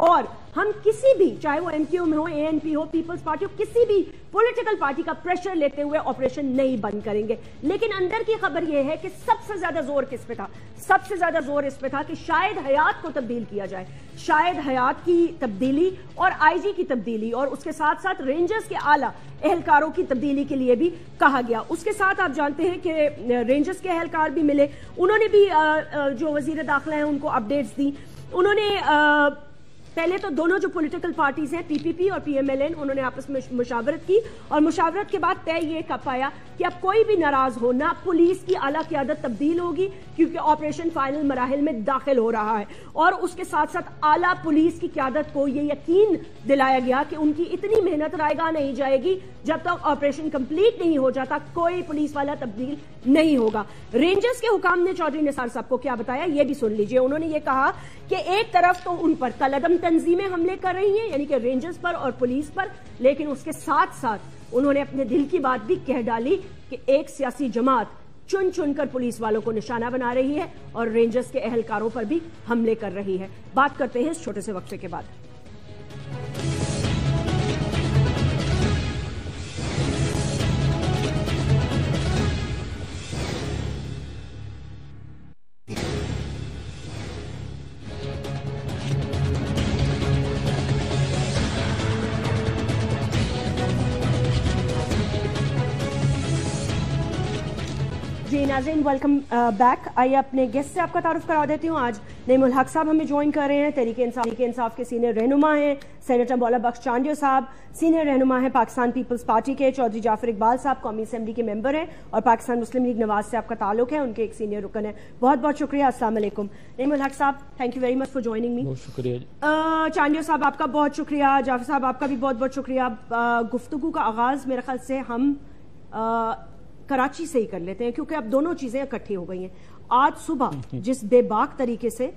اور ہم کسی بھی, چاہے وہ MQM میں ہو, ANP ہو, پیپلز پارٹی ہو, کسی بھی پولیٹیکل پارٹی کا پریشر لیتے ہوئے آپریشن نہیں بند کریں گے. لیکن اندر کی خبر یہ ہے کہ سب سے زیادہ زور کس پہ تھا؟ سب سے زیادہ زور اس پہ تھا کہ شاید حیات کو تبدیل کیا جائے, شاید حیات کی تبدیلی اور IG کی تبدیلی, اور اس کے ساتھ ساتھ رینجرز کے اعلیٰ اہلکاروں کی تبدیلی کے لیے بھی کہا گیا. اس کے ساتھ آپ جانتے ہیں کہ رینجرز کے اہلکار بھی ملے, انہوں نے بھی جو وزیر داخلہ ہیں ان کو اپڈیٹس دی. انہوں نے پہلے تو دونوں جو پولیٹیکل پارٹیز ہیں PPP اور PMLN, انہوں نے آپس میں مشاورت کی, اور مشاورت کے بعد طے یہ کر پایا کہ اب کوئی بھی ناراض ہو, نہ پولیس کی اعلیٰ قیادت تبدیل ہوگی کیونکہ آپریشن فائنل مراحل میں داخل ہو رہا ہے, اور اس کے ساتھ ساتھ اعلیٰ پولیس کی قیادت کو یہ یقین دلایا گیا کہ ان کی اتنی محنت رائے گاہ نہیں جائے گی جب تک آپریشن کمپلیٹ نہیں ہو جاتا, کوئی پولیس والا تبدیل نہیں ہوگا. رینجرز کے حکام نے چودھری نثار صاحب کو کیا بتایا یہ بھی سن لیجئے. انہوں نے یہ کہا کہ ایک طرف تو ان پر کالعدم تنظیمیں حملے کر رہی ہیں, یعنی کہ رینجرز پر اور پولیس پر, لیکن اس کے ساتھ ساتھ انہوں نے اپنے دل کی بات بھی کہہ ڈالی کہ ایک سیاسی جماعت چن چن کر پولیس والوں کو نشانہ بنا رہی ہے اور رینجرز کے اہلکاروں پر بھی حملے کر رہی ہے. بات کرتے ہیں اس چھوٹے سے وقفے کے بعد. جی ناظرین, ویلکم بیک. آئیے اپنے گیسٹ سے آپ کا تعارف کرا دیتی ہوں. آج نعیم الحق صاحب ہمیں جوائن کر رہے ہیں, تحریک انصاف کے سینئر رہنما ہیں. سینیٹر مولا بخش چانڈیو صاحب سینئر رہنما ہیں پاکستان پیپلز پارٹی کے. چودھری جعفر اقبال صاحب قومی اسمبلی کے ممبر ہیں اور پاکستان مسلم لیگ نواز سے آپ کا تعلق ہے, ان کے ایک سینئر رکن ہے. بہت بہت شکریہ. السلام علیکم. نعیم الحق صاحب, thank you very much for joining me. بہت شکریہ. چانڈیو صاحب آپ کا بہت شکریہ. جعفر صاحب آپ کا بھی بہت بہت شکریہ. گفتگو کا آغاز میرے خیال سے ہم کراچی سے ہی کر لیتے ہیں کیونکہ اب دونوں چیزیں اکٹھی ہو گئی ہیں. آج صبح جس بے باک طریقے سے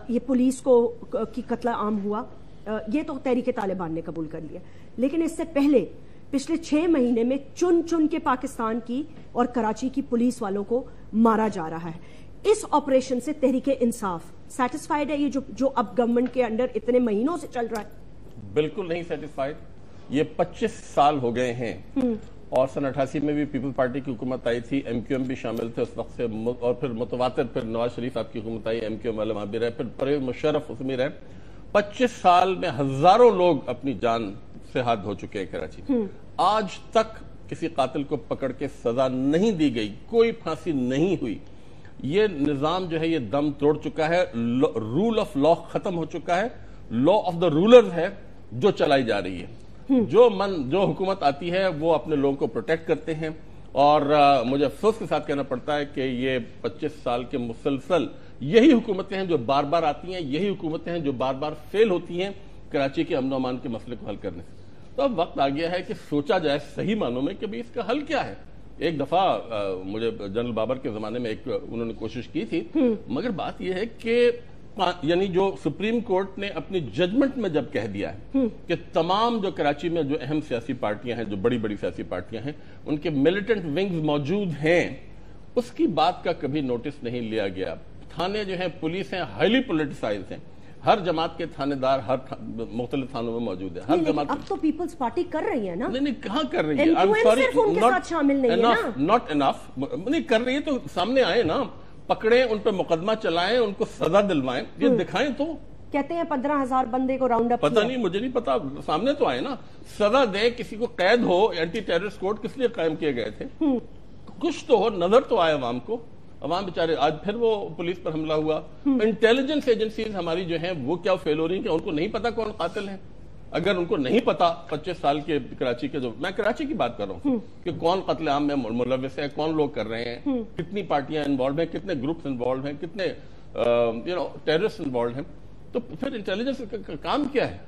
یہ پولیس کی قتل عام ہوا, یہ تو تحریک طالبان نے قبول کر لیا, لیکن اس سے پہلے پچھلے 6 مہینے میں چن چن کے پاکستان کی اور کراچی کی پولیس والوں کو مارا جا رہا ہے. اس آپریشن سے تحریک انصاف سیٹسفائیڈ ہے, یہ جو اب گورنمنٹ کے انڈر اتنے مہینوں سے چل رہا ہے؟ بالکل نہیں سیٹسفائیڈ. یہ 25 سال ہو گئے ہیں, اور سن 88 میں بھی پیپل پارٹی کی حکومت آئی تھی, MQM بھی شامل تھے اس وقت سے, اور پھر متواتر پھر نواز شریف آپ کی حکومت آئی, MQM والے وہاں بھی رہے, پھر پرویز مشرف اس میں رہے. 25 سال میں ہزاروں لوگ اپنی جان سے ہاتھ دھو چکے ہیں کراچی. آج تک کسی قاتل کو پکڑ کے سزا نہیں دی گئی, کوئی پھانسی نہیں ہوئی. یہ نظام جو ہے یہ دم توڑ چکا ہے, رول آف لا ختم ہو چکا ہے, لا آف دا رولر ہے جو چلائی جا رہی ہے. جو حکومت آتی ہے وہ اپنے لوگوں کو پروٹیکٹ کرتے ہیں, اور مجھے افسوس کے ساتھ کہنا پڑتا ہے کہ یہ 25 سال کے مسلسل یہی حکومتیں ہیں جو بار بار آتی ہیں, یہی حکومتیں ہیں جو بار بار فیل ہوتی ہیں کراچی کے امن و امان کے مسئلے کو حل کرنے سے. تو اب وقت آ گیا ہے کہ سوچا جائے صحیح معنوں میں کہ بھی اس کا حل کیا ہے. ایک دفعہ مجھے جنرل بابر کے زمانے میں انہوں نے کوشش کی تھی, مگر بات یہ ہے کہ یعنی جو سپریم کورٹ نے اپنی ججمنٹ میں جب کہہ دیا ہے کہ تمام جو کراچی میں جو اہم سیاسی پارٹیاں ہیں, جو بڑی بڑی سیاسی پارٹیاں ہیں, ان کے ملیٹنٹ ونگز موجود ہیں, اس کی بات کا کبھی نوٹس نہیں لیا گیا. تھانے جو ہیں پولیس ہیں ہائیلی پولیٹیسائز ہیں, ہر جماعت کے تھانے دار ہر مختلف تھانوں میں موجود ہے. ہر جماعت اب تو پیپلز پارٹی کر رہی ہے نا. نہیں کہاں کر رہی ہے, not enough. نہیں کر رہی ہے تو سامنے آئے نا, پکڑیں, ان پہ مقدمہ چلائیں, ان کو سزا دلوائیں, یہ دکھائیں. تو کہتے ہیں 15,000 بندے کو راؤنڈ اپ پتہ نہیں, مجھے نہیں پتا, سامنے تو آئے نا, سزا دیں, کسی کو قید ہو. اینٹی ٹیررسٹ کورٹ کس لیے قائم کیے گئے تھے, کچھ تو ہو, نظر تو آئے عوام کو. عوام بیچارے, آج پھر وہ پولیس پر حملہ ہوا. انٹیلیجنس ایجنسیز ہماری جو ہیں وہ کیا فیل ہو رہی ہیں کہ ان کو نہیں پتا کون قاتل ہیں. اگر ان کو نہیں پتا 25 سال کے کراچی کے, جو میں کراچی کی بات کر رہا ہوں, کہ کون قتل عام میں ملوث ہے, کون لوگ کر رہے ہیں, کتنی پارٹیاں انوالوڈ ہیں, کتنے گروپس انوالوڈ ہیں, کتنے ٹیررسٹ انوالوڈ ہیں, تو پھر انٹیلیجنس کا کام کیا ہے.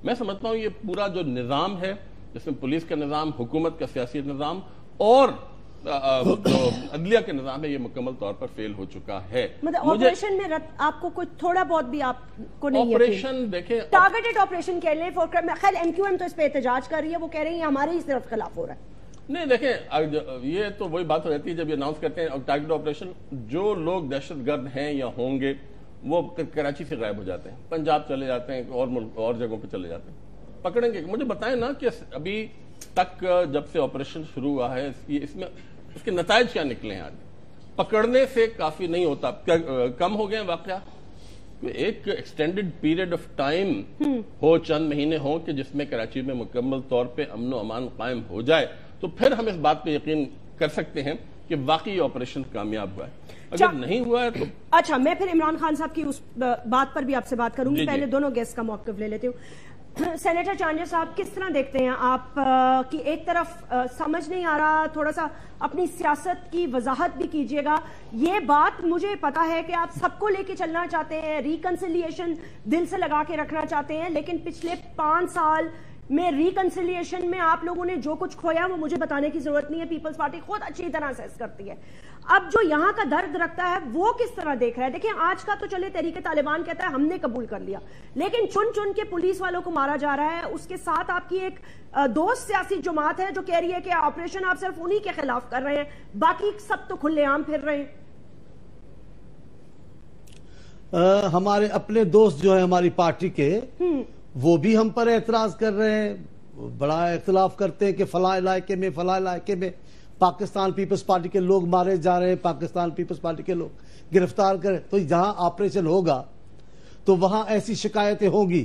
میں سمجھتا ہوں یہ پورا جو نظام ہے, جس میں پولیس کا نظام, حکومت کا سیاسی نظام اور جو عدلیہ کے نظام ہے, یہ مکمل طور پر فیل ہو چکا ہے. مطلب آپریشن میں آپ کو کوئی تھوڑا بہت بھی آپ کو نہیں, آپریشن دیکھیں, ٹارگیٹڈ آپریشن کہہ لیں, خیر MQM تو اس پہ احتجاج کر رہی ہے, وہ کہہ رہی ہیں ہمارے ہی صرف خلاف ہو رہا ہے. نہیں دیکھیں, یہ تو وہی بات ہو جاتی ہے جب یہ اناؤنس کرتے ہیں ٹارگیٹ آپریشن. جو لوگ دہشت گرد ہیں یا ہوں گے وہ کراچی سے غائب ہو جاتے ہیں, پنجاب چلے جاتے ہیں, اور ملک اور جگہوں پہ چلے جاتے ہیں. پکڑیں گے؟ مجھے بتائیں نا کہ ابھی تک جب سے آپریشن شروع ہوا ہے اس میں اس کے نتائج کیا نکلے ہیں؟ آج پکڑنے سے کافی نہیں ہوتا, کم ہو گئے واقعہ. ایک ایکسٹینڈڈ پیریڈ آف ٹائم ہو, چند مہینے ہوں کہ جس میں کراچی میں مکمل طور پہ امن و امان قائم ہو جائے, تو پھر ہم اس بات پہ یقین کر سکتے ہیں کہ واقعی آپریشن کامیاب ہوا ہے. اگر نہیں ہوا ہے تو اچھا, میں پھر عمران خان صاحب کی اس بات پر بھی آپ سے بات کروں گی. پہلے دونوں گیسٹ کا موقف لے لیتے ہوں. سینیٹر چانجہ صاحب, کس طرح دیکھتے ہیں آپ کی ایک طرف سمجھ نہیں آ رہا, تھوڑا سا اپنی سیاست کی وضاحت بھی کیجئے گا. یہ بات مجھے پتا ہے کہ آپ سب کو لے کے چلنا چاہتے ہیں, ریکنسیلیشن دل سے لگا کے رکھنا چاہتے ہیں, لیکن پچھلے 5 سال میں ریکنسیلیشن میں آپ لوگوں نے جو کچھ کھویا وہ مجھے بتانے کی ضرورت نہیں ہے, پیپلز پارٹی خود اچھی طرح سیس کرتی ہے. اب جو یہاں کا درد رکھتا ہے وہ کس طرح دیکھ رہا ہے؟ دیکھیں, آج کا تو چلے تحریک طالبان کہتا ہے ہم نے قبول کر لیا, لیکن چن چن کے پولیس والوں کو مارا جا رہا ہے. اس کے ساتھ آپ کی ایک دوست سیاسی جماعت ہے جو کہہ رہی ہے کہ آپریشن آپ صرف انہی کے خلاف کر رہے ہیں, باقی سب تو کھلے عام پھر رہے ہیں. ہمارے اپنے دوست جو ہیں ہماری پارٹی کے, وہ بھی ہم پر اعتراض کر رہے ہیں, بڑا اختلاف کرتے ہیں کہ فلاں علاقے میں پاکستان پیپلز پارٹی کے لوگ مارے جا رہے ہیں, پاکستان پیپلز پارٹی کے لوگ گرفتار کریں. تو جہاں آپریشن ہوگا تو وہاں ایسی شکایتیں ہوں گی.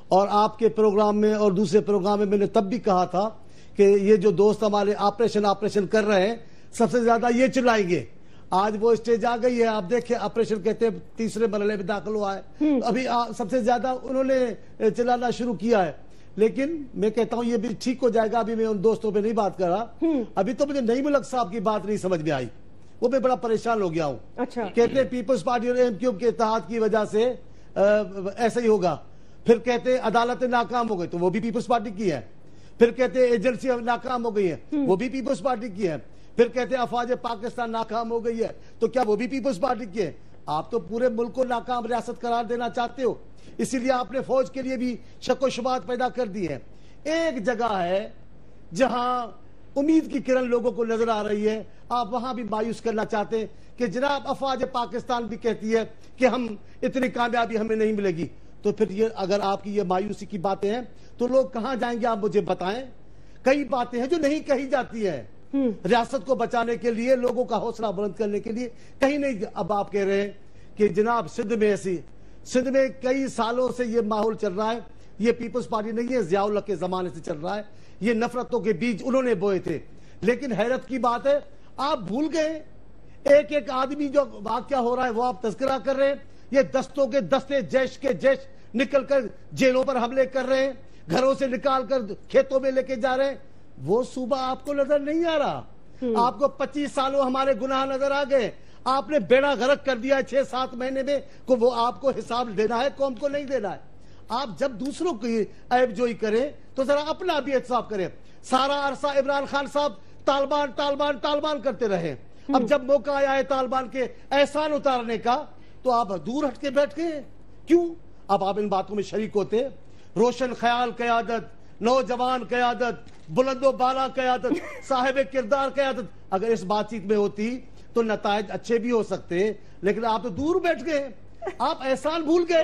اور آپ کے پروگرام میں اور دوسرے پروگرام میں میں نے تب بھی کہا تھا کہ یہ جو دوست ہمارے آپریشن کر رہے ہیں سب سے زیادہ یہ چلائیں گے. آج وہ اسٹیج آ گئی ہے, آپ دیکھیں آپریشن کہتے ہیں 3رے مرحلے میں داخل ہوا ہے, ابھی سب سے زیادہ انہوں نے چلانا شروع کیا ہے. لیکن میں کہتا ہوں یہ بھی ٹھیک ہو جائے گا, ابھی میں ان دوستوں پہ نہیں بات کر رہا. ابھی تو مجھے نئی ملک صاحب کی بات نہیں سمجھ میں آئی, وہ میں بڑا پریشان ہو گیا ہوں. کہتے ہیں پیپلز پارٹی اور ایم کیو کے اتحاد کی وجہ سے ایسا ہی ہوگا. پھر کہتے ہیں عدالتیں ناکام ہو گئی, تو وہ بھی پیپلز پارٹی کی ہے. پھر کہتے ہیں ایجنسی ناکام ہو گئی ہے, وہ بھی پیپلز پارٹی کی ہے. پھر کہتے ہیں افواج پاکستان ناکام ہو گئی ہے, تو کیا وہ بھی پیپلز پارٹی کی ہے؟ آپ تو پورے ملک کو ناکام ریاست قرار دینا چاہتے ہو, اسی لیے آپ نے فوج کے لیے بھی شک و شبہات پیدا کر دی ہے. ایک جگہ ہے جہاں امید کی کرن لوگوں کو نظر آ رہی ہے, آپ وہاں بھی مایوس کرنا چاہتے ہیں کہ جناب افواج پاکستان بھی کہتی ہے کہ ہم اتنی کامیابی ہمیں نہیں ملے گی. تو پھر یہ اگر آپ کی یہ مایوسی کی باتیں ہیں تو لوگ کہاں جائیں گے آپ مجھے بتائیں. کئی باتیں ہیں جو نہیں کہی جاتی ہیں ریاست کو بچانے کے لیے, لوگوں کا حوصلہ بلند کرنے کے لیے, کہیں نہیں. اب آپ کہہ رہے ہیں کہ جناب سندھ میں کئی سالوں سے یہ ماحول چل رہا ہے, یہ پیپلز پارٹی نہیں ہے, ضیاء الحق کے زمانے سے چل رہا ہے, یہ نفرتوں کے بیج انہوں نے بوئے تھے. لیکن حیرت کی بات ہے آپ بھول گئے ایک ایک آدمی جو واقعہ ہو رہا ہے وہ آپ تذکرہ کر رہے ہیں. یہ دستوں کے دستے جیش کے جیش نکل کر جیلوں پر حملے کر رہے ہیں, گھروں سے نکال کر کھیتوں میں لے کے جا رہے ہیں. وہ صوبہ آپ کو نظر نہیں آ رہا. آپ کو 25 سالوں ہمارے گناہ نظر آ گئے. آپ نے بیڑا غرق کر دیا ہے 6-7 مہینے میں, کو وہ آپ کو حساب دینا ہے, قوم کو نہیں دینا ہے. آپ جب دوسروں کی عیب جوئی کریں تو ذرا اپنا بھی احتساب کریں. سارا عرصہ عمران خان صاحب طالبان کرتے رہے. اب جب موقع آیا ہے طالبان کے احسان اتارنے کا تو آپ دور ہٹ کے بیٹھ گئے. کیوں؟ اب آپ ان باتوں میں شریک ہوتے. روشن خیال قیادت, نوجوان قیادت, بلند و بالا قیادت, صاحب کردار قیادت اگر اس بات چیت میں ہوتی تو نتائج اچھے بھی ہو سکتے. لیکن آپ تو دور بیٹھ گئے, آپ احسان بھول گئے.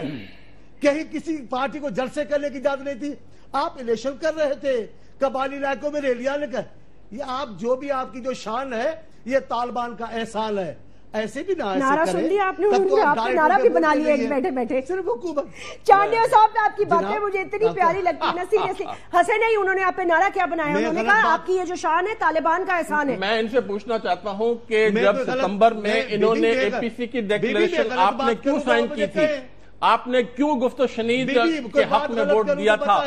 کہیں کسی پارٹی کو جلسے کرنے کی اجازت نہیں تھی, آپ الیکشن کر رہے تھے, قبائلی علاقوں میں ریلیاں لے کر. یہ آپ جو بھی آپ کی جو شان ہے یہ طالبان کا احسان ہے. ایسے بھی نعرہ سن لیا آپ نے, آپ نے نعرہ بھی بنا لیا بیٹھے بیٹھے. صرف حکومت. چانیہ صاحب آپ کی باتیں مجھے اتنی پیاری لگتی ہیں نا, سیریسلی ہنسے نہیں. انہوں نے آپ پہ نعرہ کیا بنایا؟ انہوں نے کہا آپ کی یہ جو شان ہے طالبان کا احسان ہے. میں ان سے پوچھنا چاہتا ہوں کہ جب ستمبر میں انہوں نے اے پی سی کی ڈیکلیریشن آپ نے کیوں سائن کی تھی, آپ نے کیوں گفت و شنید کے حق میں ووٹ دیا تھا؟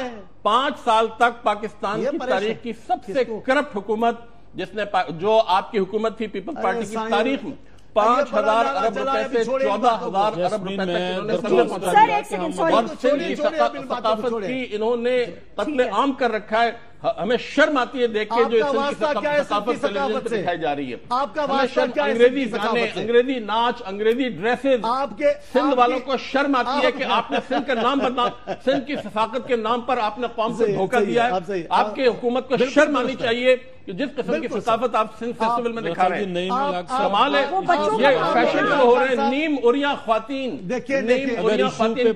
5 سال تک پاکستان کی تاریخ کی سب سے کرپٹ حکومت جس نے, جو آپ کی حکومت تھی پیپلز پارٹی کی تاریخ میں, 5,000 ارب روپے سے 14,000 ارب روپے تک انہوں نے ثقافت کی انہوں نے قتل عام کر رکھا ہے. ہمیں شرم آتی ہے دیکھ کے جو ثقافت ٹیلیویژن پہ دکھائی جا رہی ہے. آپ کا واسطہ کیا ہے؟ انگریزی گانے، انگریزی ناچ، انگریزی ڈریسز. آپ کے سندھ والوں کو شرم آتی ہے کہ آپ نے سندھ کا نام سندھ کی ثقافت کے نام پر آپ نے قوم کو دھوکہ دیا ہے. آپ کی حکومت کو شرم آنی چاہیے کہ جس قسم کی ثقافت آپ سندھ فیسٹیول میں دکھا رہے ہیں. کمال ہے. یہ فیشن شو ہو رہے ہیں. نیم اوریاں خواتین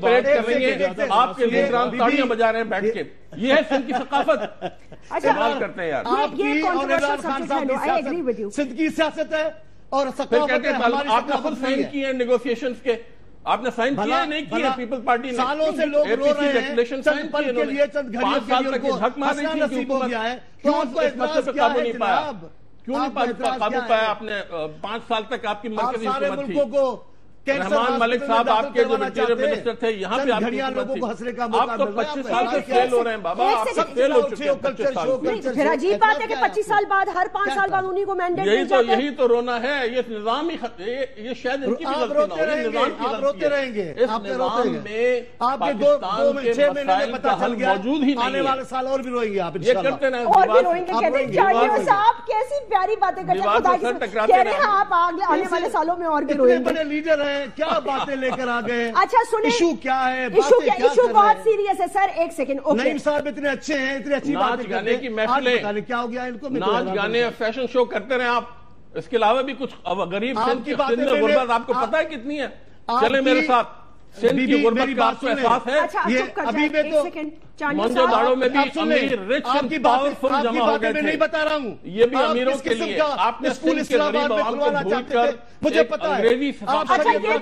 پریڈ کر رہی ہیں. آپ کے لیڈران تاڑیاں بجا رہے ہیں بیٹھ کے. یہ ہے سندھ کی ثقافت. استعمال کرتے ہیں یار. آپ کی اور عمران خان صاحب کی سیاست سندھ کی سیاست ہے اور ثقافت ہے. آپ نے خود سائن کیے ہیں نیگوسیشنز کے. آپ نے سائن کیا نہیں کیا؟ پیپل پارٹی نے سالوں سے لوگ رو رہے ہیں چند پل کے لیے، چند گھڑیوں کے لیے ان کو ہنسنا نصیب ہو گیا ہے. تو آپ کو اعتراض کیا ہے جناب؟ کیوں نہیں قابو پایا آپ نے؟ 5 سال تک آپ کی مرکزی حکومت تھی. رحمان ملک صاحب آپ کے جو انٹیریئر منسٹر تھے، یہاں پہ آپ لوگوں کو ہنسنے کا موقع آپ تو 25 سال سے فیل ہو رہے ہیں بابا. آپ سب فیل ہو چکے ہیں 25 سال سے. پھر عجیب بات ہے کہ 25 سال بعد ہر 5 سال بعد انہی کو مینڈیٹ مل جاتا ہے. یہی تو رونا ہے. یہ نظام ہی یہ شاید ان کی بھی غلطی نہ ہو. یہ نظام کی روتے رہیں گے. اس نظام میں پاکستان کے مسائل کا حل موجود ہی نہیں ہے. آنے والے سال اور بھی روئیں گے آپ یہ کرتے ہیں. اور بھی روئیں گے. کہتے ہیں چاندیو صاحب کیسی پیاری باتیں کرتے ہیں. خدا کی کہہ رہے ہیں آپ آنے والے سالوں میں اور بھی روئیں گے. بڑے لیڈر ہیں، کیا باتیں لے کر آ گئے. اچھا سنیں، ایشو کیا ہے؟ ایشو بہت سیریس ہے سر. ایک سیکنڈ. نعیم صاحب اتنے اچھے ہیں، اتنی اچھی باتیں ناچ گانے کی محفلیں، کیا ہو گیا ان کو؟ ناچ گانے فیشن شو کرتے رہے آپ. اس کے علاوہ بھی کچھ غریب سندھ کی غربت آپ کو پتہ ہے کتنی ہے؟ چلیں میرے ساتھ. سندھ کی غربت کا آپ کو احساس ہے؟ ابھی میں تو منجو داڑوں میں بھی امیر رچ اینڈ پاورفل جمع ہو گئے تھے. نہیں بتا رہا ہوں یہ بھی امیروں کے لیے. آپ نے سندھ کے غریب عوام کو بھول کر مجھے پتا ہے انگریزی آپ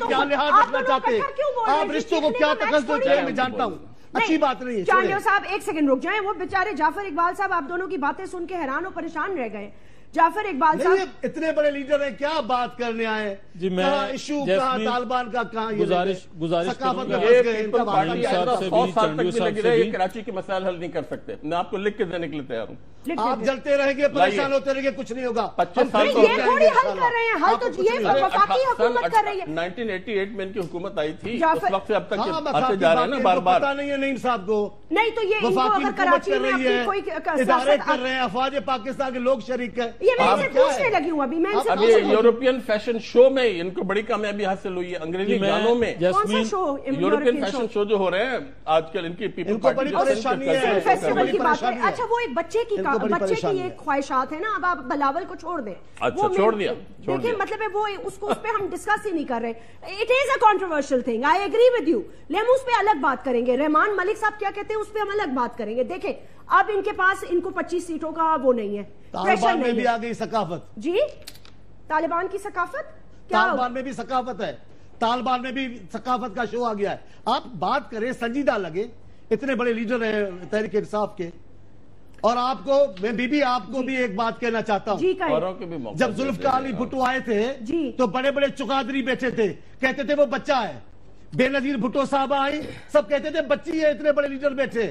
کیا لحاظ رکھنا چاہتے ہیں. آپ رشتوں کو کیا تقسیم کیا میں جانتا ہوں. اچھی بات نہیں ہے. چاندیو صاحب ایک سیکنڈ رک جائیں. وہ بیچارے جعفر اقبال صاحب آپ دونوں کی باتیں سن کے حیران اور پریشان رہ گئے. جعفر اقبال صاحب اتنے بڑے لیڈر ہیں، کیا بات کرنے آئے؟ جی میں ایشو کہاں، طالبان کا کہاں؟ گزارش کروں گا. یہ پیپل پارٹی 100 سال تک بھی لگی رہے. کراچی کے مسائل حل نہیں کر سکتے. میں آپ کو لکھ کے دینے کے لیے تیار ہوں. آپ جلتے رہیں گے، پریشان ہوتے رہیں گے، کچھ نہیں ہوگا. 25 سال یہ تھوڑی حل کر رہے ہیں. حل تو یہ وفاقی حکومت کر رہی ہے. 1988 میں ان کی حکومت آئی تھی. اس وقت سے اب تک آتے جا رہے ہیں نا بار بار. پتا نہیں ہے نعیم صاحب کو. نہیں تو یہ وفاقی اگر کراچی میں اپنی کوئی ادارے کر رہے ہیں، افواج پاکستان کے لوگ شریک ہیں. یہ میں سے پوچھنے لگی ہوں. اب یہ یورپین فیشن شو میں ان کو بڑی کامیابی حاصل ہوئی ہے. انگریزی گانوں میں یورپین فیشن شو جو ہو رہے ہیں آج کل ان کی پیپل بڑی پریشانی ہے. فیسٹیول کی بات ہے. اچھا وہ ایک بچے کی ایک خواہشات ہے نا. اب آپ بلاول کو چھوڑ دیں. اچھا چھوڑ دیا. دیکھیں مطلب ہے وہ اس پہ ہم ڈسکس ہی نہیں کر رہے. It is a controversial thing. I agree with you. لیکن اس پہ الگ بات کریں گے. رحمان ملک صاحب کیا کہتے ہیں اس پہ ہم الگ بات کریں گے. دیکھیں اب ان کے پاس ان کو 25 سیٹوں کا وہ نہیں ہے. طالبان میں بھی آ گئی ثقافت. جی طالبان کی ثقافت طالبان میں بھی ثقافت ہے. طالبان میں بھی ثقافت کا شو آ گیا ہے. آپ بات کریں سنجیدہ لگے. اتنے بڑے لیڈر ہیں تحریک انصاف کے. اور آپ کو میں بھی آپ کو بھی ایک بات کہنا چاہتا ہوں. جب ذوالفقار علی بھٹو آئے تھے تو بڑے بڑے چقادری بیٹھے تھے، کہتے تھے وہ بچہ ہے. بے نظیر بھٹو صاحب آئے، سب کہتے تھے بچی ہے. اتنے بڑے لیڈر بیٹھے.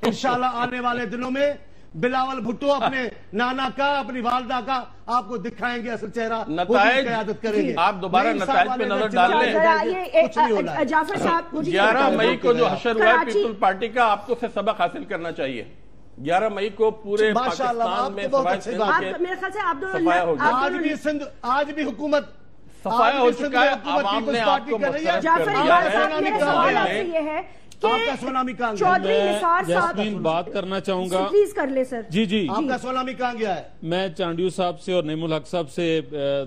انشاءاللہ آنے والے دنوں میں بلاول بھٹو اپنے نانا کا، اپنی والدہ کا آپ کو دکھائیں گے اصل چہرہ. نتائج قیادت کریں گے. آپ دوبارہ نتائج پہ نظر ڈال لیں. جعفر صاحب 11 مئی کو جو حشر ہوا ہے پیپل پارٹی کا، آپ کو سے سبق حاصل کرنا چاہیے. 11 مئی کو پورے پاکستان میں آج بھی حکومت صفایا ہو چکا ہے. عوام نے آپ کو مسترد کر دیا ہے. آپ کا سونامی کہاں گیا؟ چودھری نثار صاحب بات کرنا چاہوں گا. پلیز کر لے سر. جی آپ کا سونامی کہاں گیا ہے؟ میں چانڈیو صاحب سے اور نعیم الحق صاحب سے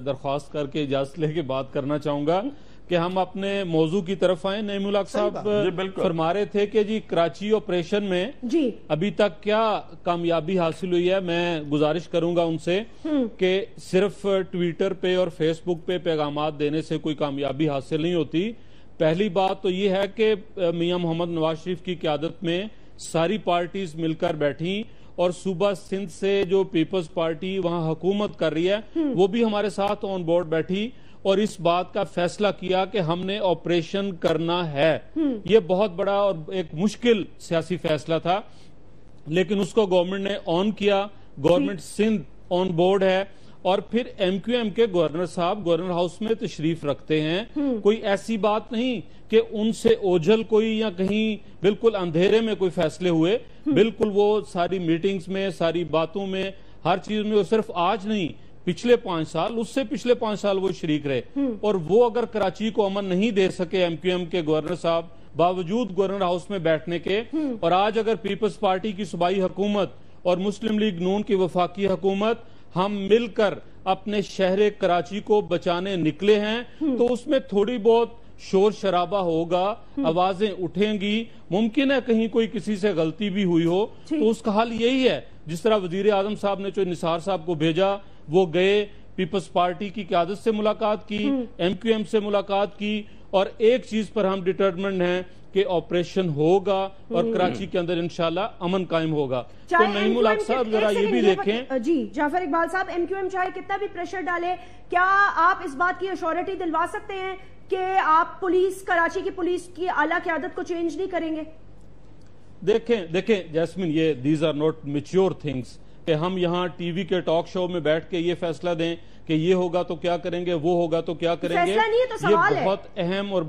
درخواست کر کے اجازت لے کے بات کرنا چاہوں گا کہ ہم اپنے موضوع کی طرف آئیں. نعیم الحق صاحب فرما رہے تھے کہ جی کراچی آپریشن میں ابھی تک کیا کامیابی حاصل ہوئی ہے. میں گزارش کروں گا ان سے کہ صرف ٹویٹر پہ اور فیس بک پہ پیغامات دینے سے کوئی کامیابی حاصل نہیں ہوتی. پہلی بات تو یہ ہے کہ میاں محمد نواز شریف کی قیادت میں ساری پارٹیز مل کر بیٹھی اور صوبہ سندھ سے جو پیپلز پارٹی وہاں حکومت کر رہی ہے وہ بھی ہمارے ساتھ آن بورڈ بیٹھی اور اس بات کا فیصلہ کیا کہ ہم نے آپریشن کرنا ہے. یہ بہت بڑا اور ایک مشکل سیاسی فیصلہ تھا لیکن اس کو گورنمنٹ نے آن کیا. گورنمنٹ سندھ آن بورڈ ہے اور پھر ایم کیو ایم کے گورنر صاحب گورنر ہاؤس میں تشریف رکھتے ہیں. کوئی ایسی بات نہیں کہ ان سے اوجھل کوئی یا کہیں بالکل اندھیرے میں کوئی فیصلے ہوئے. بالکل وہ ساری میٹنگز میں، ساری باتوں میں، ہر چیز میں، وہ صرف آج نہیں پچھلے 5 سال، اس سے پچھلے 5 سال وہ شریک رہے. اور وہ اگر کراچی کو امن نہیں دے سکے ایم کیو ایم کے گورنر صاحب باوجود گورنر ہاؤس میں بیٹھنے کے، اور آج اگر پیپلز پارٹی کی صوبائی حکومت اور مسلم لیگ نون کی وفاقی حکومت ہم مل کر اپنے شہر کراچی کو بچانے نکلے ہیں، تو اس میں تھوڑی بہت شور شرابہ ہوگا، آوازیں اٹھیں گی، ممکن ہے کہیں کوئی کسی سے غلطی بھی ہوئی ہو، تو اس کا حل یہی ہے. جس طرح وزیر اعظم صاحب نے جو نثار صاحب کو بھیجا، وہ گئے، پیپلز پارٹی کی قیادت سے ملاقات کی، ایم کیو ایم سے ملاقات کی، اور ایک چیز پر ہم ڈٹرمنڈ ہیں کہ آپریشن ہوگا اور کراچی کے اندر انشاءاللہ امن قائم ہوگا. تو نعیم الحق صاحب ذرا یہ بھی دیکھیں. جی جعفر اقبال صاحب، ایم کیو ایم چاہے کتنا بھی پریشر ڈالے، کیا آپ اس بات کی ایشورٹی دلوا سکتے ہیں کہ آپ کراچی کی پولیس کی اعلیٰ قیادت کو چینج نہیں کریں گے؟ دیکھیں جیسمین، یہ these are not mature things کہ ہم یہاں ٹی وی کے ٹاک شو میں بیٹھ کے یہ فیصلہ دیں کہ یہ ہوگا تو کیا کریں گے، وہ ہوگا تو کیا کریں گے. یہ بہت اہم اور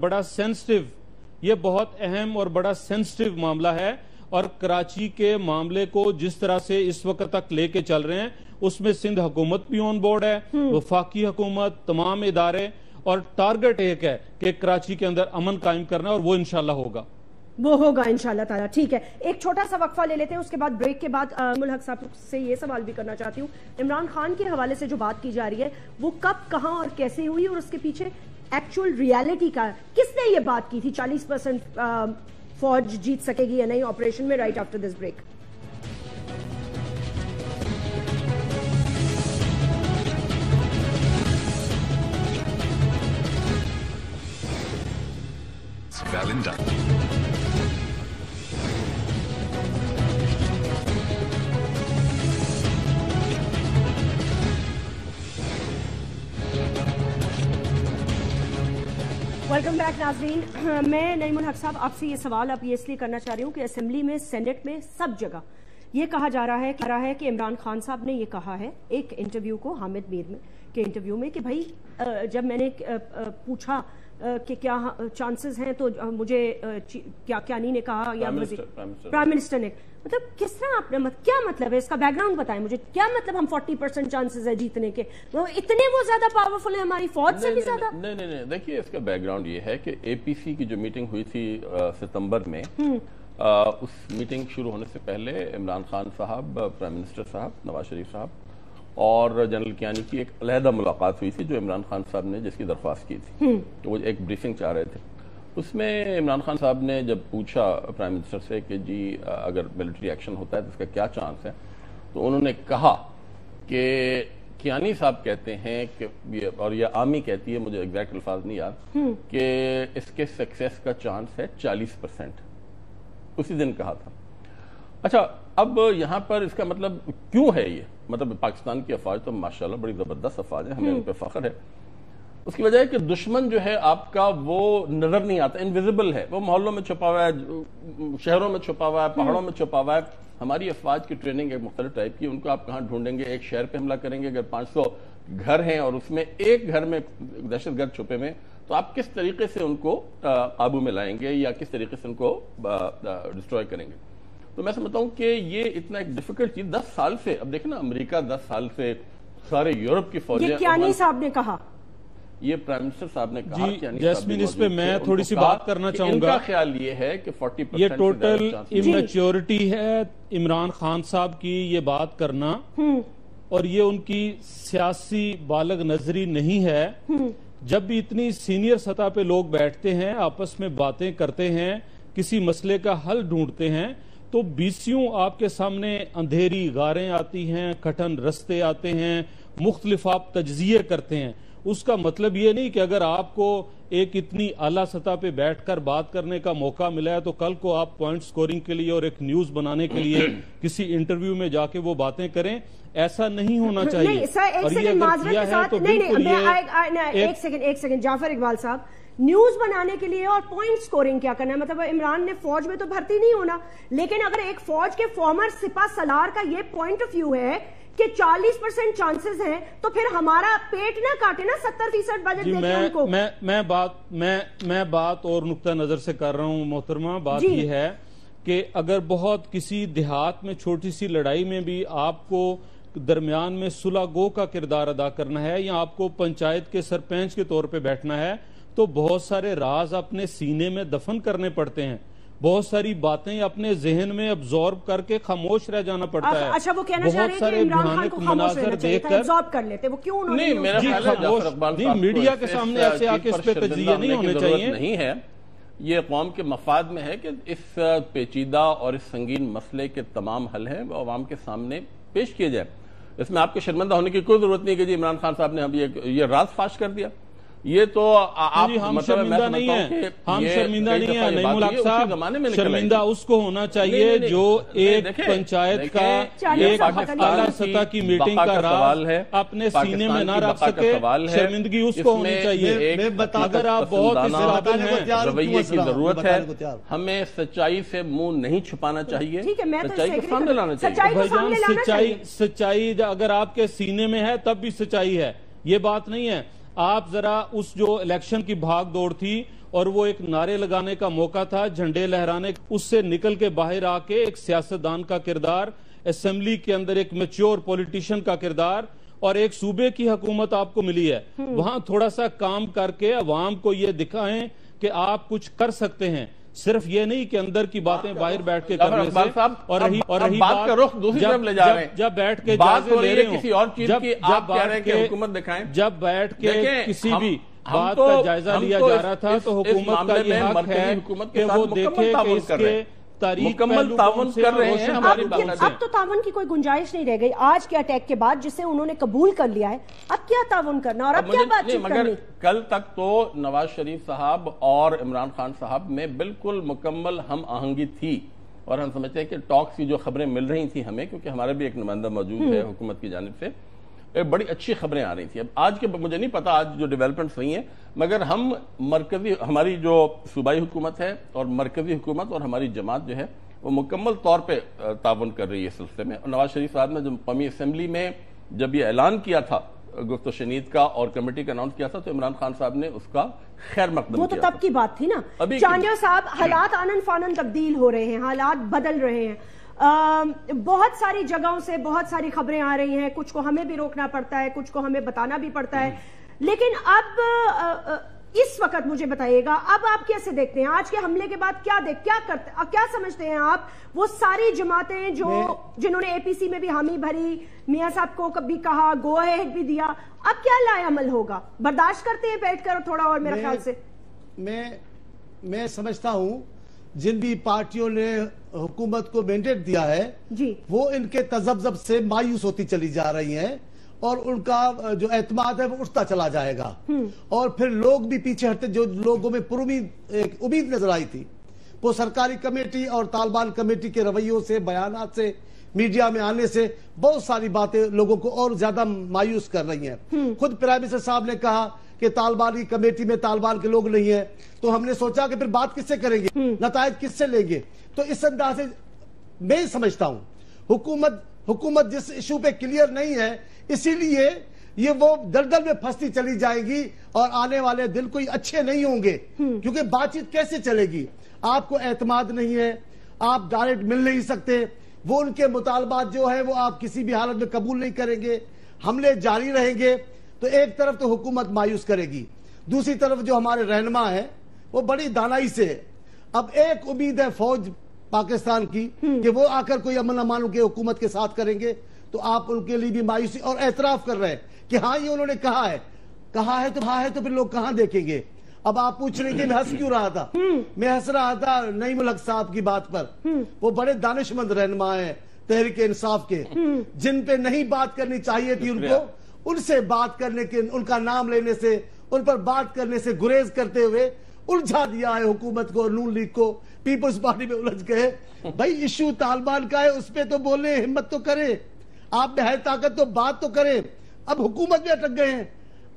بڑا سینسٹیو معاملہ ہے، اور کراچی کے معاملے کو جس طرح سے اس وقت تک لے کے چل رہے ہیں، اس میں سندھ حکومت بھی آن بورڈ ہے، وفاقی حکومت، تمام ادارے، اور ٹارگٹ ایک ہے کہ کراچی کے اندر امن قائم کرنا، اور وہ انشاءاللہ ہوگا. وہ ہوگا انشاءاللہ تعالیٰ. ٹھیک ہے، ایک چھوٹا سا وقفہ لے لیتے ہیں، اس کے بعد بریک کے بعد ملحق صاحب سے یہ سوال بھی کرنا چاہتی ہوں. عمران خان کے حوالے سے جو بات کی جا رہی ہے، وہ کب، کہاں اور کیسے ہوئی، اور اس کے پیچھے ایکچوئل ریالٹی کا کس نے یہ بات کی تھی 40% فوج جیت سکے گی یا نہیں آپریشن میں؟ Right after this break. Welcome back ناظرین. میں نعیم الحق صاحب آپ سے یہ سوال اب یہ اس لیے کرنا چاہ رہی ہوں کہ اسمبلی میں، سینٹ میں، سب جگہ یہ کہا جا رہا ہے کہ عمران خان صاحب نے یہ کہا ہے ایک انٹرویو کو، حامد میر میں کے انٹرویو میں، کہ بھائی جب میں نے پوچھا کہ کیا چانسز ہیں، تو مجھے کیانی نے کہا یا پرائم منسٹر نے، مطلب کس طرح آپ نے، کیا مطلب ہے اس کا؟ بیک گراؤنڈ بتائیں مجھے، کیا مطلب ہم 40% چانسز ہے جیتنے کے؟ اتنے وہ زیادہ پاورفل ہیں ہماری فوج سے بھی زیادہ؟ نہیں، دیکھیے اس کا بیک گراؤنڈ یہ ہے کہ اے پی سی کی جو میٹنگ ہوئی تھی ستمبر میں، اس میٹنگ شروع ہونے سے پہلے عمران خان صاحب، پرائم منسٹر صاحب نواز شریف صاحب اور جنرل کیانی کی ایک علیحدہ ملاقات ہوئی تھی، جو عمران خان صاحب نے جس کی درخواست کی تھی، تو وہ ایک بریفنگ چاہ رہے تھے. اس میں عمران خان صاحب نے جب پوچھا پرائم منسٹر سے کہ جی اگر ملٹری ایکشن ہوتا ہے تو اس کا کیا چانس ہے، تو انہوں نے کہا کہ کیانی صاحب کہتے ہیں کہ، اور یہ عامی کہتی ہے، مجھے ایگزیکٹ الفاظ نہیں یاد، کہ اس کے سکسیس کا چانس ہے 40%. اسی دن کہا تھا. اچھا، اب یہاں پر اس کا مطلب کیوں ہے یہ؟ مطلب پاکستان کی افواج تو ماشاءاللہ بڑی زبردست افواج ہے، ہمیں ان پہ فخر ہے. اس کی وجہ ہے کہ دشمن جو ہے آپ کا وہ نظر نہیں آتا، انویزیبل ہے، وہ محلوں میں چھپا ہوا ہے، شہروں میں چھپا ہوا ہے، پہاڑوں میں چھپا ہوا ہے. ہماری افواج کی ٹریننگ ایک مختلف ٹائپ کی، ان کو آپ کہاں ڈھونڈیں گے؟ ایک شہر پہ حملہ کریں گے، اگر 500 گھر ہیں اور اس میں ایک گھر میں دہشت گرد چھپے میں، تو آپ کس طریقے سے ان کو قابو میں لائیں گے یا کس طریقے سے ان کو ڈسٹروائے کریں گے؟ تو میں سمجھتا ہوں کہ یہ اتنا ایک ڈیفیکلٹ چیز 10 سال سے، اب دیکھیں نا، امریکہ 10 سال سے، سارے یورپ کی فوجیں، یہ کیانی صاحب نے کہا، یہ پرائم منسٹر صاحب نے کہا. جیسمین، اس پہ میں تھوڑی سی بات کرنا چاہوں گا. ان کا خیال یہ ہے کہ 40% یہ ٹوٹل امیچیورٹی ہے عمران خان صاحب کی یہ بات کرنا، اور یہ ان کی سیاسی بالغ نظری نہیں ہے. جب بھی اتنی سینئر سطح پہ لوگ بیٹھتے ہیں، آپس میں باتیں کرتے ہیں، کسی مسئلے کا حل ڈھونڈتے ہیں، تو بیسیوں آپ کے سامنے اندھیری غاریں آتی ہیں، کٹھن رستے آتے ہیں، مختلف آپ تجزیے کرتے ہیں. اس کا مطلب یہ نہیں کہ اگر آپ کو ایک اتنی اعلیٰ سطح پہ بیٹھ کر بات کرنے کا موقع ملا ہے تو کل کو آپ پوائنٹ سکورنگ کے لیے اور ایک نیوز بنانے کے لیے کسی انٹرویو میں جا کے وہ باتیں کریں. ایسا نہیں ہونا چاہیے. اور یہ اگر کیا ہے تو بالکل ایک سیکنڈ جعفر اقبال صاحب، نیوز بنانے کے لیے اور پوائنٹ سکورنگ کیا کرنا ہے؟ مطلب عمران نے فوج میں تو بھرتی نہیں ہونا، لیکن اگر ایک فوج کے فارمر سپاہ سالار کا یہ پوائنٹ آف ویو ہے کہ 40% چانسز ہیں تو پھر ہمارا پیٹ نہ کاٹے نا 70% بجٹ دے کے ان کو. میں بات اور نقطہ نظر سے کر رہا ہوں محترمہ. بات یہ ہے کہ اگر بہت کسی دیہات میں چھوٹی سی لڑائی میں بھی آپ کو درمیان میں صلح گو کا کردار ادا کرنا ہے یا آپ کو پنچایت کے سرپنچ کے طور پہ بیٹھنا ہے تو بہت سارے راز اپنے سینے میں دفن کرنے پڑتے ہیں, بہت ساری باتیں اپنے ذہن میں ابزورب کر کے خاموش رہ جانا پڑتا ہے. اچھا وہ کہنا چاہ رہے ہیں کہ عمران خان کو خاموش رہنا چاہیے تھا, ابزورب کر لیتے, وہ کیوں انہوں نے میڈیا کے سامنے ایسے آ کے اس پہ تجزیہ نہیں ہونے چاہیے. نہیں ہے, یہ قوم کے مفاد میں ہے کہ اس پیچیدہ اور اس سنگین مسئلے کے تمام حل ہیں وہ عوام کے سامنے پیش کیے جائے. اس میں آپ کے شرمندہ ہونے کی کوئی ضرورت نہیں کہ جی عمران خان صاحب نے ابھی یہ راز فاش کر دیا. یہ تو آپ ہم شرمندہ نہیں ہیں, ہم شرمندہ نہیں ہیں نعیم الحق صاحب. شرمندہ اس کو ہونا چاہیے جو ایک پنچایت کا ایک اعلیٰ سطح کی میٹنگ کا راز اپنے سینے میں نہ رکھ سکے. شرمندگی اس کو ہونی چاہیے. اگر آپ بہت اس قابل ہیں, رویے کی ضرورت ہے, ہمیں سچائی سے منہ نہیں چھپانا چاہیے, سچائی کو سامنے لانا چاہیے. سچائی اگر آپ کے سینے میں ہے تب بھی سچائی ہے, یہ بات نہیں ہے. آپ ذرا اس جو الیکشن کی بھاگ دوڑ تھی اور وہ ایک نعرے لگانے کا موقع تھا, جھنڈے لہرانے, اس سے نکل کے باہر آ کے ایک سیاستدان کا کردار, اسمبلی کے اندر ایک میچور پولیٹیشین کا کردار اور ایک صوبے کی حکومت آپ کو ملی ہے, وہاں تھوڑا سا کام کر کے عوام کو یہ دکھائیں کہ آپ کچھ کر سکتے ہیں. صرف یہ نہیں کہ اندر کی باتیں باہر بیٹھ کے کرنے سے, اور رہی بات کا رخ دوسری طرف لے جا رہے ہیں. جب بیٹھ کے جائزے لے رہے ہوں, کسی اور چیز کی آپ کہہ رہے ہیں کہ حکومت دکھائیں, جب بیٹھ کے کسی بھی بات کا جائزہ لیا جا رہا تھا تو حکومت کا یہ حق ہے کہ وہ دیکھے کہ اس کے مکمل تعاون کر رہے ہیں ہماری بنگلہ دیش. اب تو تعاون کی کوئی گنجائش نہیں رہ گئی آج کے اٹیک کے بعد, جسے انہوں نے قبول کر لیا ہے. اب کیا تعاون کرنا اور اب کیا بات چیت کرنی؟ مگر کل تک تو نواز شریف صاحب اور عمران خان صاحب میں بالکل مکمل ہم آہنگی تھی, اور ہم سمجھتے ہیں کہ ٹاکس کی جو خبریں مل رہی تھیں ہمیں, کیونکہ ہمارا بھی ایک نمائندہ موجود ہے حکومت کی جانب سے, بڑی اچھی خبریں آ رہی تھیں. اب آج کے مجھے نہیں پتا آج جو ڈیولپمنٹس ہوئی ہیں, مگر ہم مرکزی ہماری جو صوبائی حکومت ہے اور مرکزی حکومت اور ہماری جماعت جو ہے وہ مکمل طور پہ تعاون کر رہی ہے اس سلسلے میں. اور نواز شریف صاحب نے جو قومی اسمبلی میں جب یہ اعلان کیا تھا گفت و شنید کا اور کمیٹی کا اناؤنس کیا تھا تو عمران خان صاحب نے اس کا خیر مقدم کیا. وہ تو تب کی بات تھی نا. چانڈیا صاحب, حالات آنن فانن تبدیل ہو رہے ہیں, حالات بدل رہے ہیں, بہت ساری جگہوں سے بہت ساری خبریں آ رہی ہیں, کچھ کو ہمیں بھی روکنا پڑتا ہے, کچھ کو ہمیں بتانا بھی پڑتا ہے. لیکن اب اس وقت مجھے بتائیے گا, اب آپ کیسے دیکھتے ہیں آج کے حملے کے بعد, کیا سمجھتے ہیں آپ وہ ساری جماعتیں جنہوں نے اے پی سی میں بھی حامی بھری, میاں صاحب کو کبھی کہا, گو اہیڈ بھی دیا, اب کیا لائے عمل ہوگا؟ برداشت کرتے ہیں بیٹھ کر تھوڑا اور؟ میرے خیال سے میں سمجھتا ہوں جن بھی پارٹیوں نے حکومت کو مینڈیٹ دیا ہے وہ ان کے تذبذب سے مایوس ہوتی چلی جا رہی ہیں, اور ان کا جو اعتماد ہے وہ اٹھتا چلا جائے گا, اور پھر لوگ بھی پیچھے ہٹتے. جو لوگوں میں امید نظر آئی تھی وہ سرکاری کمیٹی اور طالبان کمیٹی کے رویوں سے, بیانات سے, میڈیا میں آنے سے بہت ساری باتیں لوگوں کو اور زیادہ مایوس کر رہی ہیں. خود پرائم منسٹر صاحب نے کہا کہ طالبانی کمیٹی میں طالبان کے لوگ نہیں ہیں, تو ہم نے سوچا کہ پھر بات کس سے کریں گے, نتائج کس سے لیں گے. تو اس انداز سے میں سمجھتا ہوں حکومت جس ایشو پہ کلیئر نہیں ہے, اسی لیے یہ وہ دلدل میں پھنستی چلی جائے گی اور آنے والے دن کوئی اچھے نہیں ہوں گے, کیونکہ بات چیت کیسے چلے گی؟ آپ کو اعتماد نہیں ہے, آپ ڈائریکٹ مل نہیں سکتے, وہ ان کے مطالبات جو ہیں وہ آپ کسی بھی حالت میں قبول نہیں کریں گے, حملے جاری رہیں گے. تو ایک طرف تو حکومت مایوس کرے گی, دوسری طرف جو ہمارے رہنما ہیں وہ بڑی دانائی سے, اب ایک امید ہے فوج پاکستان کی کہ وہ آ کر کوئی امن امان کے حکومت کے ساتھ کریں گے, تو آپ ان کے لیے بھی مایوسی اور اعتراف کر رہے ہیں کہ ہاں یہ انہوں نے کہا ہے تو پھر لوگ کہاں دیکھیں گے. اب آپ پوچھ رہے ہیں کہ میں ہنس کیوں رہا تھا؟ میں ہنس رہا تھا نعیم الحق صاحب کی بات پر. وہ بڑے دانشمند رہنما ہیں تحریک انصاف کے, جن پہ نہیں بات کرنی چاہیے تھی ان کو, ان سے بات کرنے کے, ان کا نام لینے سے, ان پر بات کرنے سے گریز کرتے ہوئے الجھا دیا ہے حکومت کو, نون لیگ کو, پیپلز پارٹی میں الجھ گئے. بھائی ایشو طالبان کا ہے, اس پہ تو بولیں, ہمت تو کریں, آپ میں ہے طاقت تو بات تو کریں. اب حکومت میں اٹک گئے ہیں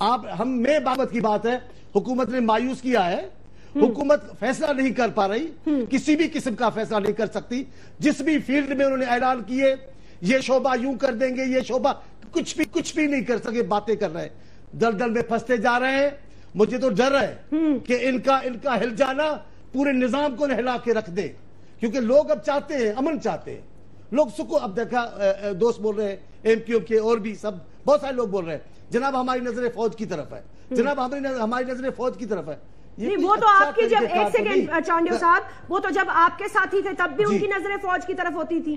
آپ. میں بابت کی بات ہے, حکومت نے مایوس کیا ہے, حکومت فیصلہ نہیں کر پا رہی, کسی بھی قسم کا فیصلہ نہیں کر سکتی. جس بھی فیلڈ میں انہوں نے اعلان کیے یہ شعبہ یوں کر دیں گے, یہ شعبہ کچھ بھی نہیں کر سکے, باتیں کر رہے ہیں, دلدل میں پھنستے جا رہے ہیں. مجھے تو ڈر ہے کہ ان کا ہل جانا پورے نظام کو ہلا کے رکھ دے, کیونکہ لوگ اب چاہتے ہیں, امن چاہتے ہیں لوگ, سکون. اب دیکھا دوست بول رہے ہیں ایم کیو کے اور بھی سب بہت سارے لوگ بول رہے ہیں جناب ہماری نظر فوج کی طرف ہے, جناب ہماری نظر فوج کی طرف ہے. نہیں, وہ تو آپ کی جب ایک سیکنڈ چانڈیو صاحب, وہ تو جب آپ کے ساتھی تھے تب بھی ان کی نظریں فوج کی طرف ہوتی تھی.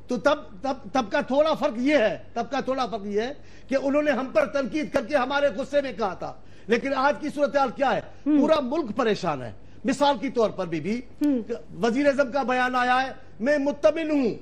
تو تب کا تھوڑا فرق یہ ہے کہ انہوں نے ہم پر تنقید کر کے ہمارے غصے میں کہا تھا, لیکن آج کی صورتحال کیا ہے, پورا ملک پریشان ہے. مثال کی طور پر بھی وزیر اعظم کا بیان آیا ہے, میں مطمئن ہوں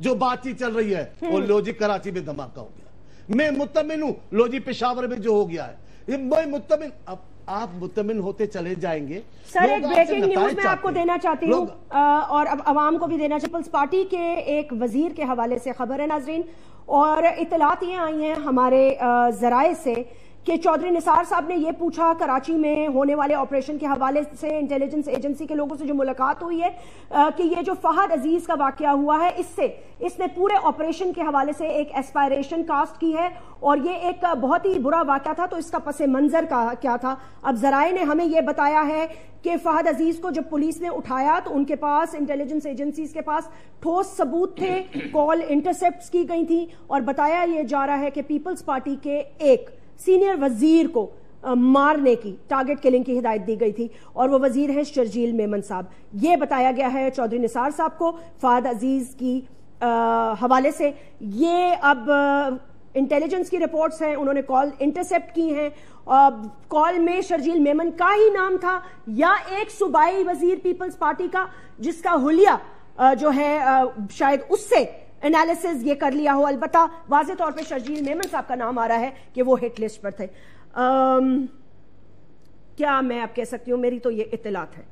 جو بات چیت چل رہی ہے, اور لوجی کراچی میں دھماکہ ہو گیا, میں مطمئن ہوں لوجی پشاور میں جو ہو گیا ہے, میں مطمئن. اب آپ مطمئن ہوتے چلے جائیں گے. سر ایک بریکنگ نیوز میں آپ کو دینا چاہتی ہوں اور اب عوام کو بھی دینا چاہتی ہوں. پیپلز پارٹی کے ایک وزیر کے حوالے سے خبر ہے ناظرین, اور اطلاعات یہ آئی ہیں ہمارے ذرائع سے کہ چودھری نثار صاحب نے یہ پوچھا کراچی میں ہونے والے آپریشن کے حوالے سے انٹیلیجنس ایجنسی کے لوگوں سے جو ملاقات ہوئی ہے کہ یہ جو فہد عزیز کا واقعہ ہوا ہے اس نے پورے آپریشن کے حوالے سے ایک ایسپائریشن کاسٹ کی ہے, اور یہ ایک بہت ہی برا واقعہ تھا, تو اس کا پس منظر کیا تھا. اب ذرائع نے ہمیں یہ بتایا ہے کہ فہد عزیز کو جب پولیس نے اٹھایا تو ان کے پاس انٹیلیجنس ایجنسیز کے پاس ٹھوس ثبوت تھے, کال انٹرسیپٹس کی گئی تھیں, اور بتایا یہ جا رہا ہے کہ پیپلز پارٹی کے ایک سینئر وزیر کو مارنے کی ٹارگٹ کلنگ کی ہدایت دی گئی تھی, اور وہ وزیر ہیں شرجیل میمن صاحب. یہ بتایا گیا ہے چودھری نثار صاحب کو فہد عزیز کی حوالے سے. یہ اب انٹیلیجنس کی رپورٹس ہیں, انہوں نے کال انٹرسیپٹ کی ہیں, کال میں شرجیل میمن کا ہی نام تھا یا ایک صوبائی وزیر پیپلز پارٹی کا جس کا حلیہ جو ہے شاید اس سے انالیسز یہ کر لیا ہو. البتہ واضح طور پہ شرجیل میمن صاحب کا نام آ رہا ہے کہ وہ ہٹ لسٹ پر تھے. کیا میں اب کہہ سکتی ہوں, میری تو یہ اطلاعات ہے.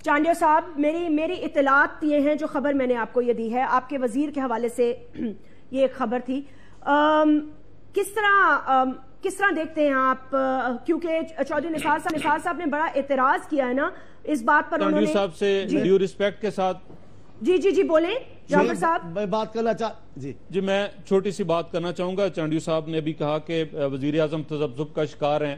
چانڈیو صاحب میری اطلاعات یہ ہیں, جو خبر میں نے آپ کو یہ دی ہے آپ کے وزیر کے حوالے سے یہ ایک خبر تھی. کس طرح دیکھتے ہیں آپ, کیونکہ چودھری نثار صاحب نے بڑا اعتراض کیا ہے نا اس بات پر, انہوں نے صاحب سے ڈیو ریسپیکٹ کے ساتھ جی بولیں جعفر صاحب. میں بات کرنا جی میں چھوٹی سی بات کرنا چاہوں گا. چانڈیو صاحب نے بھی کہا کہ وزیر اعظم تذبذب کا شکار ہیں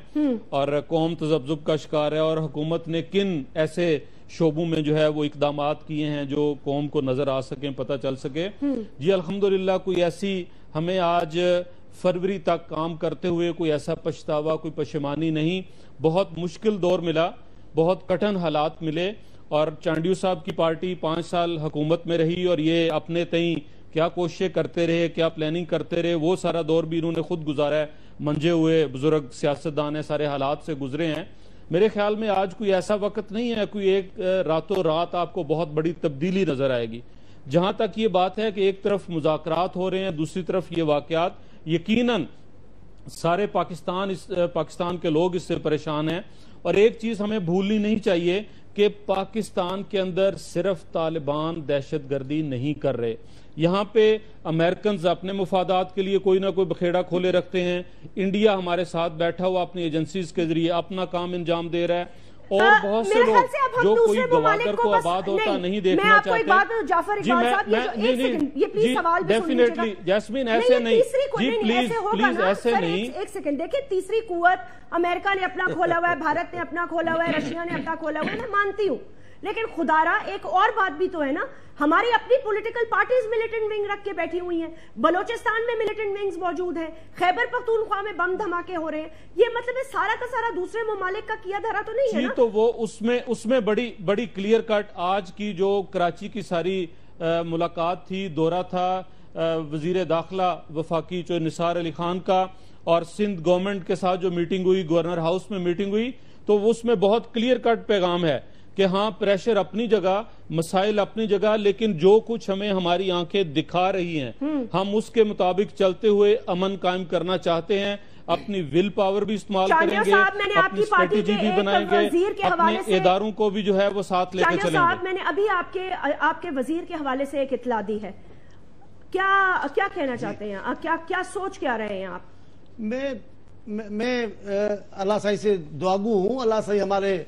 اور قوم تذبذب کا شکار ہے, اور حکومت نے کن ایسے شعبوں میں جو ہے وہ اقدامات کیے ہیں جو قوم کو نظر آ سکیں, پتہ چل سکے. جی الحمدللہ کوئی ایسی ہمیں آج فروری تک کام کرتے ہوئے کوئی ایسا پچھتاوا, کوئی پشیمانی نہیں. بہت مشکل دور ملا, بہت کٹھن حالات ملے, اور چانڈیو صاحب کی پارٹی 5 سال حکومت میں رہی, اور یہ اپنے تئیں کیا کوششیں کرتے رہے, کیا پلاننگ کرتے رہے, وہ سارا دور بھی انہوں نے خود گزارا ہے. منجے ہوئے بزرگ سیاستدان ہیں, سارے حالات سے گزرے ہیں. میرے خیال میں آج کوئی ایسا وقت نہیں ہے کوئی ایک راتوں رات آپ کو بہت بڑی تبدیلی نظر آئے گی. جہاں تک یہ بات ہے کہ ایک طرف مذاکرات ہو رہے ہیں, دوسری طرف یہ واقعات, یقیناً سارے پاکستان کے لوگ اس سے پریشان ہیں. اور ایک چیز ہمیں بھولنی نہیں چاہیے کہ پاکستان کے اندر صرف طالبان دہشت گردی نہیں کر رہے. یہاں پہ امریکنز اپنے مفادات کے لیے کوئی نہ کوئی بکھیڑا کھولے رکھتے ہیں, انڈیا ہمارے ساتھ بیٹھا ہوا اپنی ایجنسیز کے ذریعے اپنا کام انجام دے رہا ہے, اور بہت سے لوگ جو کوئی گوادر کو آباد ہوتا نہیں دیکھنا چاہتے. جی ڈیفینیٹلی جیسمین ایسے نہیں, جی پلیز ایسے نہیں. ایک سیکنڈ دیکھیں, تیسری قوت امریکہ نے اپنا کھولا ہوا ہے, بھارت نے اپنا کھولا ہوا ہے, رشیا نے اپنا کھولا ہوا ہے, میں مانتی ہوں, لیکن خدارا ایک اور بات بھی تو ہے نا, ہماری اپنی پولیٹیکل پارٹیز ملیٹنٹ ونگ رکھ کے بیٹھی ہوئی ہیں. بلوچستان میں ملیٹنٹ ونگز موجود ہیں, خیبر پختونخوا میں بم دھماکے ہو رہے ہیں. یہ مطلب ہے سارا کا سارا دوسرے ممالک کا کیا دھرا تو نہیں ہے نا. تو وہ اس میں بڑی کلیئر کٹ آج کی جو کراچی کی ساری ملاقات تھی, دورہ تھا وزیر داخلہ وفاقی جو نثار علی خان کا, اور سندھ گورنمنٹ کے ساتھ جو میٹنگ ہوئی, گورنر ہاؤس میں میٹنگ ہوئی, تو اس میں بہت کلیئر کٹ پیغام ہے کہ ہاں پریشر اپنی جگہ, مسائل اپنی جگہ, لیکن جو کچھ ہمیں ہماری آنکھیں دکھا رہی ہیں ہم اس کے مطابق چلتے ہوئے امن قائم کرنا چاہتے ہیں. اپنی ول پاور بھی استعمال کریں گے, اپنی اسٹریٹجی بھی بنائیں گے, اپنے اداروں کو بھی جو ہے وہ ساتھ لے کے چلیں گے. میں نے ابھی آپ کے وزیر کے حوالے سے ایک اطلاع دی ہے, کیا کہنا چاہتے ہیں, کیا سوچ کیا رہے ہیں آپ؟ میں اللہ صاحب سے دعاگو ہوں, اللہ صاحب ہمارے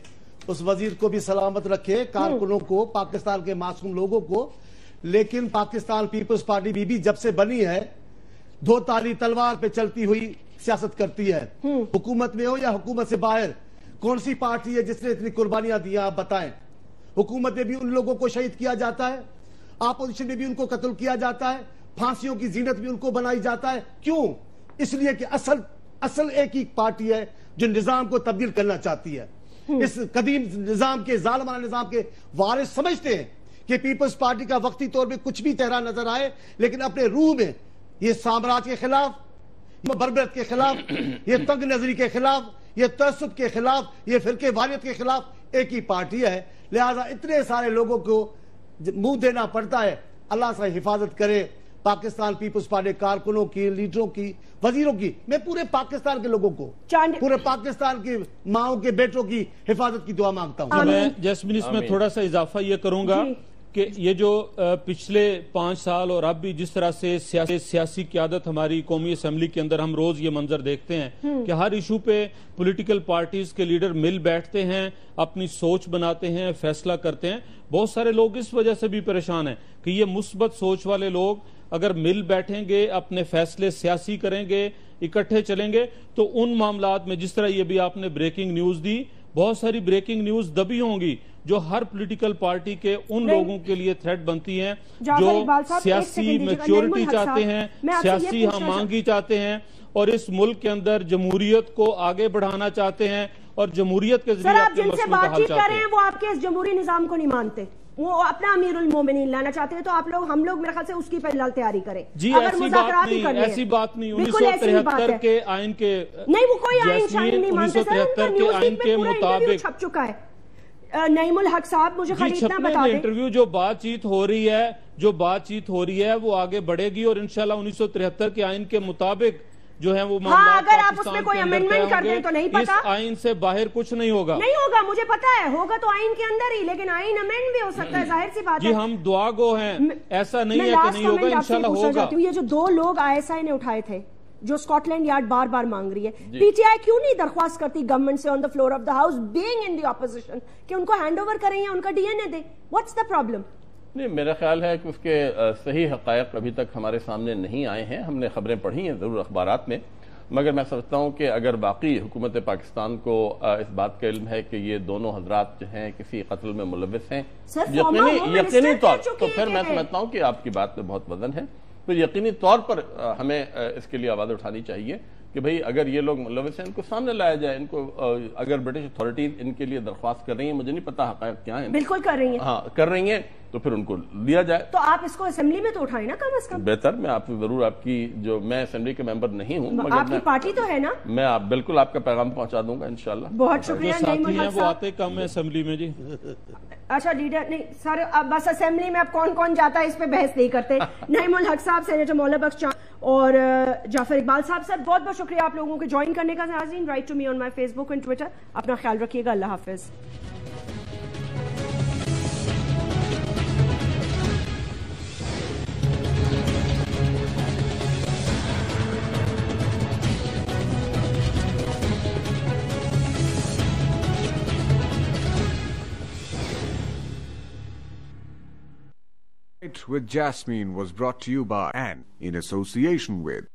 اس وزیر کو بھی سلامت رکھے, کارکنوں کو, پاکستان کے معصوم لوگوں کو. لیکن پاکستان پیپلز پارٹی بھی جب سے بنی ہے دو تالی تلوار پہ چلتی ہوئی سیاست کرتی ہے. حکومت میں ہو یا حکومت سے باہر, کون سی پارٹی ہے جس نے اتنی قربانیاں دی آپ بتائیں؟ حکومت میں بھی ان لوگوں کو شہید کیا جاتا ہے, اپوزیشن میں بھی ان کو قتل کیا جاتا ہے, پھانسیوں کی زینت بھی ان کو بنائی جاتا ہے. کیوں؟ اس لیے کہ اصل ایک ہی پارٹی ہے جو نظام کو تبدیل کرنا چاہتی ہے. اس قدیم نظام کے, ظالمانہ نظام کے وارث سمجھتے ہیں کہ پیپلز پارٹی کا وقتی طور پہ کچھ بھی چہرہ نظر آئے, لیکن اپنے روح میں یہ سامراج کے خلاف, یہ بربریت کے خلاف, یہ تنگ نظری کے خلاف, یہ تعصب کے خلاف, یہ فرقے واریت کے خلاف ایک ہی پارٹی ہے. لہذا اتنے سارے لوگوں کو منہ دینا پڑتا ہے. اللہ سے حفاظت کرے پاکستان پیپلز پارٹی کارکنوں کی, لیڈروں کی, وزیروں کی. میں پورے پاکستان کے لوگوں کو, پورے پاکستان کی ماؤں کے بیٹوں کی حفاظت کی دعا مانگتا ہوں. میں جیسمین اس میں تھوڑا سا اضافہ یہ کروں گا کہ یہ جو پچھلے 5 سال اور اب بھی جس طرح سے سیاسی قیادت ہماری قومی اسمبلی کے اندر ہم روز یہ منظر دیکھتے ہیں کہ ہر ایشو پہ پولیٹیکل پارٹیز کے لیڈر مل بیٹھتے ہیں, اپنی سوچ بناتے ہیں, فیصلہ کرتے ہیں. بہت سارے لوگ اس وجہ سے بھی پریشان ہیں کہ یہ مثبت سوچ والے لوگ اگر مل بیٹھیں گے, اپنے فیصلے سیاسی کریں گے, اکٹھے چلیں گے, تو ان معاملات میں جس طرح یہ بھی آپ نے بریکنگ نیوز دی, بہت ساری بریکنگ نیوز دبی ہوں گی جو ہر پولیٹیکل پارٹی کے ان لوگوں کے لیے تھریٹ بنتی ہیں جو سیاسی میچورٹی چاہتے ہیں, سیاسی ہم آہنگی چاہتے ہیں, اور اس ملک کے اندر جمہوریت کو آگے بڑھانا چاہتے ہیں, اور جمہوریت کے ذریعے آپ جن سے بات چیت کر رہے ہیں وہ آپ کے اس جمہوری نظام کو نہیں مانتے, وہ اپنا امیر المومنین لانا چاہتے ہیں, تو آپ لوگ, ہم لوگ میرے خیال سے اس کی فی الحال تیاری کریں. جی ایسی بات نہیں 1973 کے آئین کے, نہیں وہ کوئی آئین شائن نہیں مانتے, 1973 کے آئین کے مطابق چھپ چکا ہے. نعیم الحق صاحب مجھے خالی اتنا بتا دیں, انٹرویو جو بات چیت ہو رہی ہے وہ آگے بڑھے گی, اور انشاءاللہ 1973 کے آئین کے مطابق جو ہے وہ معاملات اگر آپ اس میں کوئی امینڈمنٹ کر دیں تو نہیں پتا, اس آئین سے باہر کچھ نہیں ہوگا. مجھے پتا ہے, ہوگا تو آئین کے اندر ہی, لیکن آئین امینڈ بھی ہو سکتا ہے, ظاہر سی بات ہے. جی ہم دعا گو ہیں, ایسا نہیں ہے کہ نہیں ہوگا, انشاءاللہ ہوگا. یہ جو 2 لوگ ISI نے اٹھائے تھے جو اسکاٹ لینڈ یارڈ بار بار مانگ رہی ہے, پی ٹی آئی کیوں نہیں درخواست کرتی گورنمنٹ سے on the floor of the house being in the opposition کہ ان کو ہینڈ اوور کریں یا ان کا ڈی این اے دیں؟ What's the problem? نہیں, میرا خیال ہے کہ اس کے صحیح حقائق ابھی تک ہمارے سامنے نہیں آئے ہیں. ہم نے خبریں پڑھی ہیں ضرور اخبارات میں, مگر میں سمجھتا ہوں کہ اگر باقی حکومت پاکستان کو اس بات کا علم ہے کہ یہ دونوں حضرات جو ہیں کسی قتل میں ملوث ہیں یقینی طور, تو پھر میں سمجھتا ہوں کہ آپ کی بات میں بہت وزن ہے. پھر یقینی طور پر ہمیں اس کے لیے آواز اٹھانی چاہیے کہ بھئی اگر یہ لوگ ملوث ہیں ان کو سامنے لایا جائے. ان کو اگر برٹش اتھارٹیز ان کے لیے درخواست کر رہی ہیں, مجھے نہیں پتا حقائق کیا ہیں, بالکل کر رہی ہیں, ہاں کر رہی ہیں, تو پھر ان کو لیا جائے. تو آپ اس کو اسمبلی میں تو اٹھائیں نا کم از کم. بہتر, میں آپ ضرور, آپ کی جو, میں اسمبلی کے ممبر نہیں ہوں مگر آپ کی پارٹی تو ہے نا, میں بالکل آپ کا پیغام پہنچا دوں گا انشاءاللہ. بہت شکریہ. ساتھی ہیں وہ آتے کم ہے اسمبلی میں. جی اچھا لیڈر نہیں سر, اب بس اسمبلی میں اب کون کون جاتا ہے اس پہ بحث نہیں کرتے. نعیم الحق صاحب, سینیٹر مولا بخش چاند اور جعفر اقبال صاحب, سر بہت بہت شکریہ آپ لوگوں کے جوائن کرنے کا. ناظرین, write to me on my Facebook and Twitter. اپنا خیال رکھیے گا, اللہ حافظ. With Jasmine was brought to you by and in association with